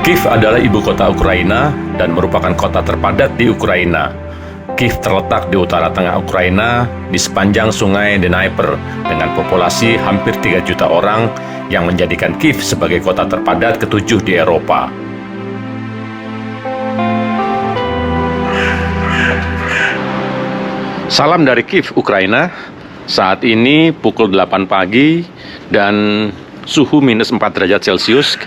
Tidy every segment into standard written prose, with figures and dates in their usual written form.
Kiev adalah ibu kota Ukraina dan merupakan kota terpadat di Ukraina. Kiev terletak di utara tengah Ukraina di sepanjang sungai Dnieper dengan populasi hampir 3 juta orang yang menjadikan Kiev sebagai kota terpadat ketujuh di Eropa. Salam dari Kiev, Ukraina. Saat ini pukul 8 pagi dan suhu minus 4 derajat Celcius.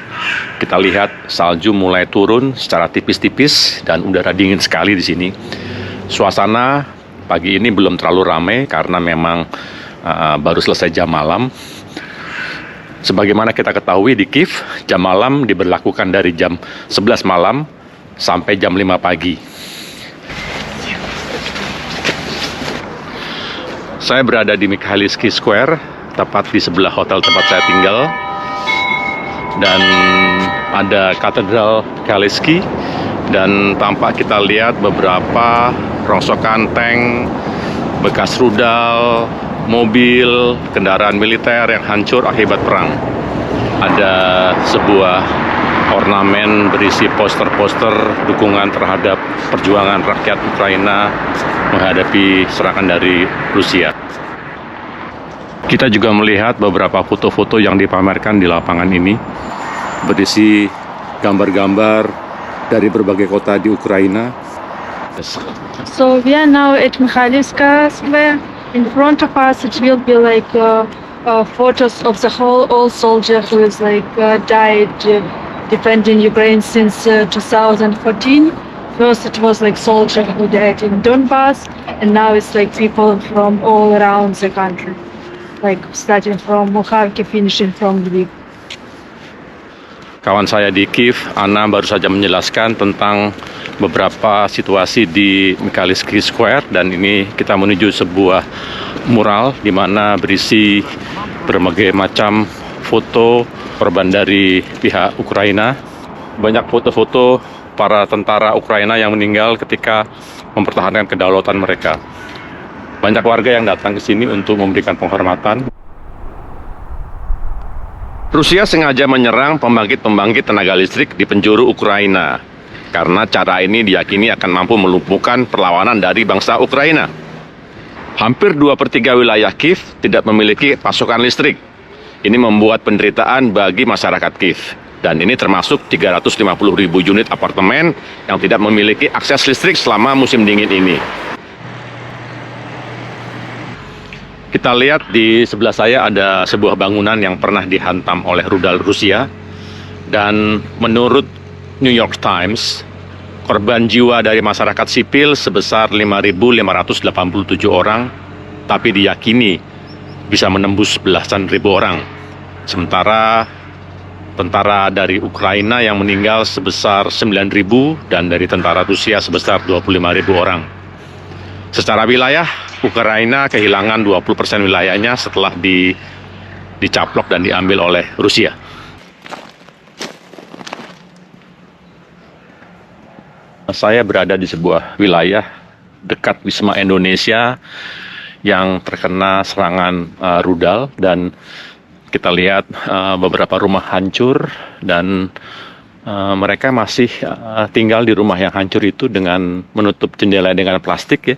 Kita lihat salju mulai turun secara tipis-tipis dan udara dingin sekali di sini. Suasana pagi ini belum terlalu ramai karena memang baru selesai jam malam. Sebagaimana kita ketahui di Kiev, jam malam diberlakukan dari jam 11 malam sampai jam 5 pagi. Saya berada di Mikhailivsky Square, tepat di sebelah hotel tempat saya tinggal. Dan ada katedral Mikhailivsky, dan tampak kita lihat beberapa rongsokan tank, bekas rudal, mobil, kendaraan militer yang hancur akibat perang. Ada sebuah ornamen berisi poster-poster dukungan terhadap perjuangan rakyat Ukraina menghadapi serangan dari Rusia. Kita juga melihat beberapa foto-foto yang dipamerkan di lapangan ini, berisi gambar-gambar dari berbagai kota di Ukraina. So we are now at Mikhailivsky Square. In front of us, it will be like photos of the whole all soldier who is died defending Ukraine since 2014. First, it was like soldier who died in Donbass, and now it's like people from all around the country, like starting from Kharkiv, finishing from Lviv. Kawan saya di Kiev, Anna, baru saja menjelaskan tentang beberapa situasi di Mikhailivsky Square, dan ini kita menuju sebuah mural di mana berisi berbagai macam foto korban dari pihak Ukraina. Banyak foto-foto para tentara Ukraina yang meninggal ketika mempertahankan kedaulatan mereka. Banyak warga yang datang ke sini untuk memberikan penghormatan. Rusia sengaja menyerang pembangkit-pembangkit tenaga listrik di penjuru Ukraina karena cara ini diyakini akan mampu melumpuhkan perlawanan dari bangsa Ukraina. Hampir 2/3 wilayah Kiev tidak memiliki pasokan listrik. Ini membuat penderitaan bagi masyarakat Kiev. Dan ini termasuk 350.000 unit apartemen yang tidak memiliki akses listrik selama musim dingin ini. Kita lihat di sebelah saya ada sebuah bangunan yang pernah dihantam oleh rudal Rusia. Dan menurut New York Times, korban jiwa dari masyarakat sipil sebesar 5.587 orang, tapi diyakini bisa menembus belasan ribu orang. Sementara tentara dari Ukraina yang meninggal sebesar 9.000 dan dari tentara Rusia sebesar 25.000 orang. Secara wilayah, Ukraina kehilangan 20% wilayahnya setelah dicaplok dan diambil oleh Rusia. Saya berada di sebuah wilayah dekat Wisma Indonesia yang terkena serangan rudal, dan kita lihat beberapa rumah hancur, dan mereka masih tinggal di rumah yang hancur itu dengan menutup jendela dengan plastik ya.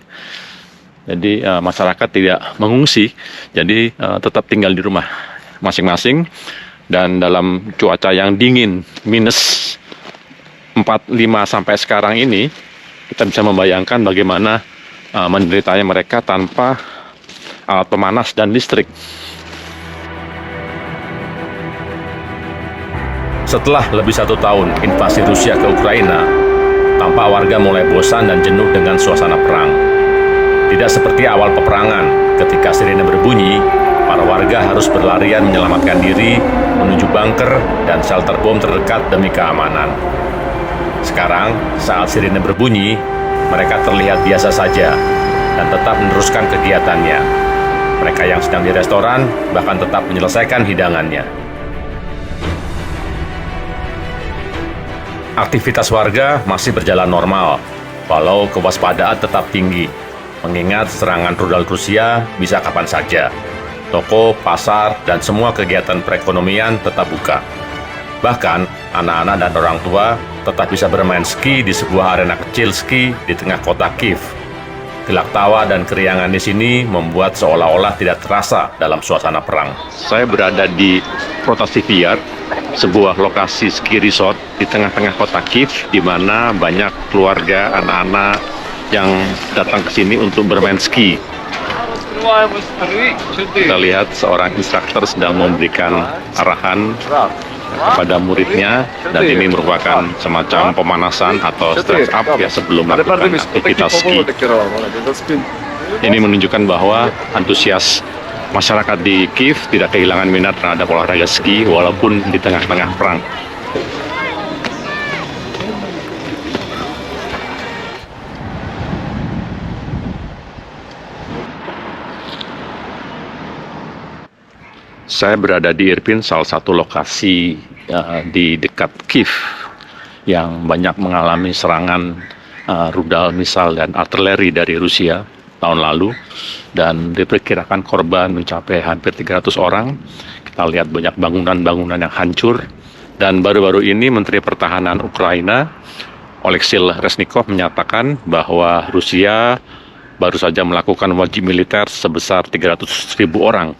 Jadi masyarakat tidak mengungsi, jadi tetap tinggal di rumah masing-masing. Dan dalam cuaca yang dingin, minus 45 sampai sekarang ini, kita bisa membayangkan bagaimana menderitanya mereka tanpa alat pemanas dan listrik. Setelah lebih 1 tahun invasi Rusia ke Ukraina, tampak warga mulai bosan dan jenuh dengan suasana perang. Tidak seperti awal peperangan, ketika sirine berbunyi, para warga harus berlarian menyelamatkan diri, menuju bunker dan shelter bom terdekat demi keamanan. Sekarang, saat sirine berbunyi, mereka terlihat biasa saja dan tetap meneruskan kegiatannya. Mereka yang sedang di restoran bahkan tetap menyelesaikan hidangannya. Aktivitas warga masih berjalan normal, walau kewaspadaan tetap tinggi, mengingat serangan rudal Rusia bisa kapan saja. Toko, pasar, dan semua kegiatan perekonomian tetap buka. Bahkan, anak-anak dan orang tua tetap bisa bermain ski di sebuah arena kecil ski di tengah kota Kiev. Gelak tawa dan keriangan di sini membuat seolah-olah tidak terasa dalam suasana perang. Saya berada di Protasiviar, sebuah lokasi ski resort di tengah-tengah kota Kiev, di mana banyak keluarga, anak-anak yang datang ke sini untuk bermain ski. Kita lihat seorang instruktur sedang memberikan arahan kepada muridnya, dan ini merupakan semacam pemanasan atau stress up ya sebelum melakukan aktivitas ski. Ini menunjukkan bahwa antusias masyarakat di Kiev tidak kehilangan minat terhadap olahraga ski walaupun di tengah-tengah perang. Saya berada di Irpin, salah satu lokasi di dekat Kiev yang banyak mengalami serangan rudal, misal, dan artileri dari Rusia tahun lalu, dan diperkirakan korban mencapai hampir 300 orang. Kita lihat banyak bangunan-bangunan yang hancur, dan baru-baru ini Menteri Pertahanan Ukraina Oleksiy Reznikov menyatakan bahwa Rusia baru saja melakukan wajib militer sebesar 300.000 orang.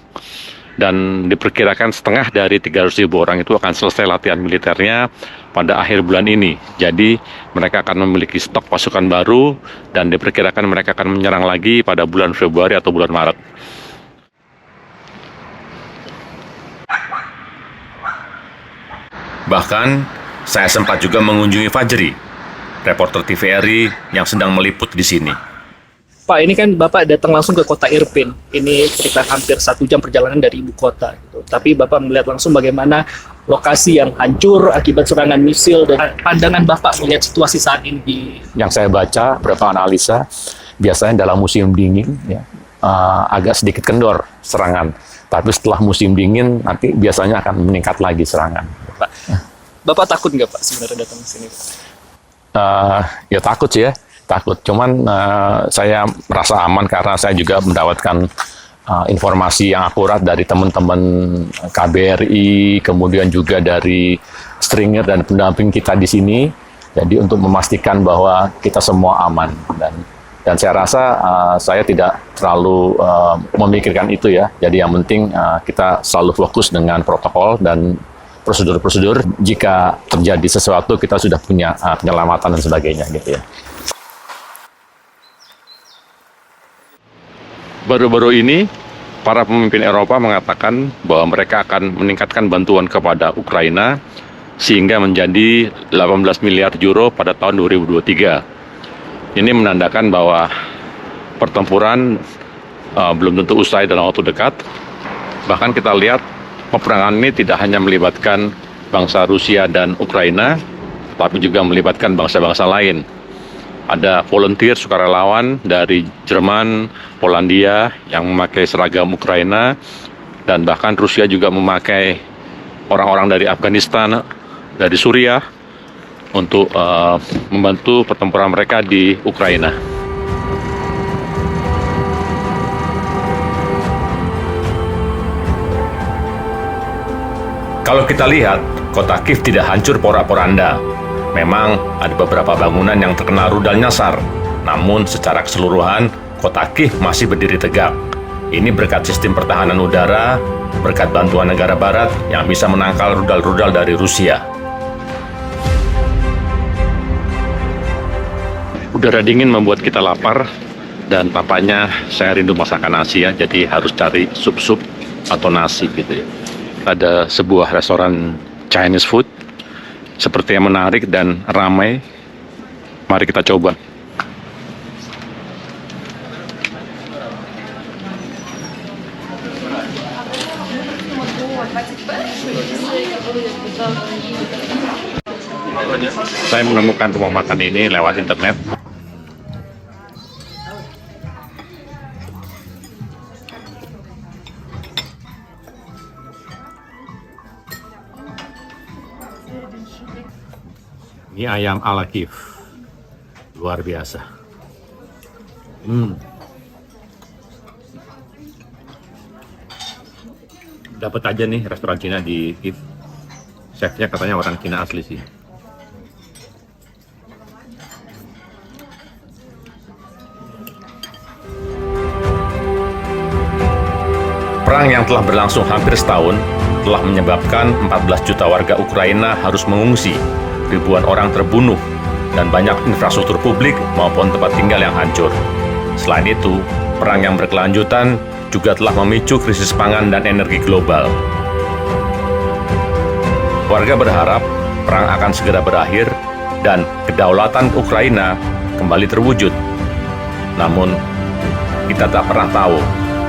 Dan diperkirakan setengah dari 300.000 orang itu akan selesai latihan militernya pada akhir bulan ini. Jadi mereka akan memiliki stok pasukan baru dan diperkirakan mereka akan menyerang lagi pada bulan Februari atau bulan Maret. Bahkan saya sempat juga mengunjungi Fajri, reporter TVRI yang sedang meliput di sini. Pak, ini kan Bapak datang langsung ke kota Irpin. Ini sekitar hampir 1 jam perjalanan dari ibu kota. Gitu. Tapi Bapak melihat langsung bagaimana lokasi yang hancur akibat serangan misil, dan pandangan Bapak melihat situasi saat ini. Yang saya baca, beberapa analisa, biasanya dalam musim dingin ya, agak sedikit kendor serangan. Tapi setelah musim dingin, nanti biasanya akan meningkat lagi serangan. Pak, Bapak takut nggak Pak sebenarnya datang ke sini? Ya takut sih ya. Takut, cuman saya merasa aman karena saya juga mendapatkan informasi yang akurat dari teman-teman KBRI, kemudian juga dari stringer dan pendamping kita di sini. Jadi untuk memastikan bahwa kita semua aman, dan saya rasa saya tidak terlalu memikirkan itu ya. Jadi yang penting kita selalu fokus dengan protokol dan prosedur-prosedur. Jika terjadi sesuatu kita sudah punya penyelamatan dan sebagainya gitu ya. Baru-baru ini, para pemimpin Eropa mengatakan bahwa mereka akan meningkatkan bantuan kepada Ukraina sehingga menjadi 18 miliar euro pada tahun 2023. Ini menandakan bahwa pertempuran belum tentu usai dalam waktu dekat. Bahkan kita lihat peperangan ini tidak hanya melibatkan bangsa Rusia dan Ukraina, tapi juga melibatkan bangsa-bangsa lain. Ada volunteer sukarelawan dari Jerman, Polandia yang memakai seragam Ukraina, dan bahkan Rusia juga memakai orang-orang dari Afghanistan, dari Suriah untuk membantu pertempuran mereka di Ukraina. Kalau kita lihat, kota Kiev tidak hancur porak-poranda. Memang ada beberapa bangunan yang terkena rudal nyasar, namun secara keseluruhan, kota Kiev masih berdiri tegak. Ini berkat sistem pertahanan udara, berkat bantuan negara barat yang bisa menangkal rudal-rudal dari Rusia. Udara dingin membuat kita lapar, dan tampaknya saya rindu masakan Asia, jadi harus cari sup-sup atau nasi gitu ya. Ada sebuah restoran Chinese food, sepertinya menarik dan ramai. Mari kita coba. Saya menemukan rumah makan ini lewat internet. Ini ayam ala Kiev, luar biasa. Dapat aja nih restoran Cina di Kiev. Chefnya katanya orang Cina asli sih. Perang yang telah berlangsung hampir setahun telah menyebabkan 14 juta warga Ukraina harus mengungsi, ribuan orang terbunuh, dan banyak infrastruktur publik maupun tempat tinggal yang hancur. Selain itu, perang yang berkelanjutan juga telah memicu krisis pangan dan energi global. Warga berharap perang akan segera berakhir dan kedaulatan Ukraina kembali terwujud. Namun, kita tak pernah tahu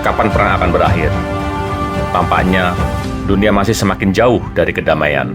kapan perang akan berakhir. Tampaknya dunia masih semakin jauh dari kedamaian.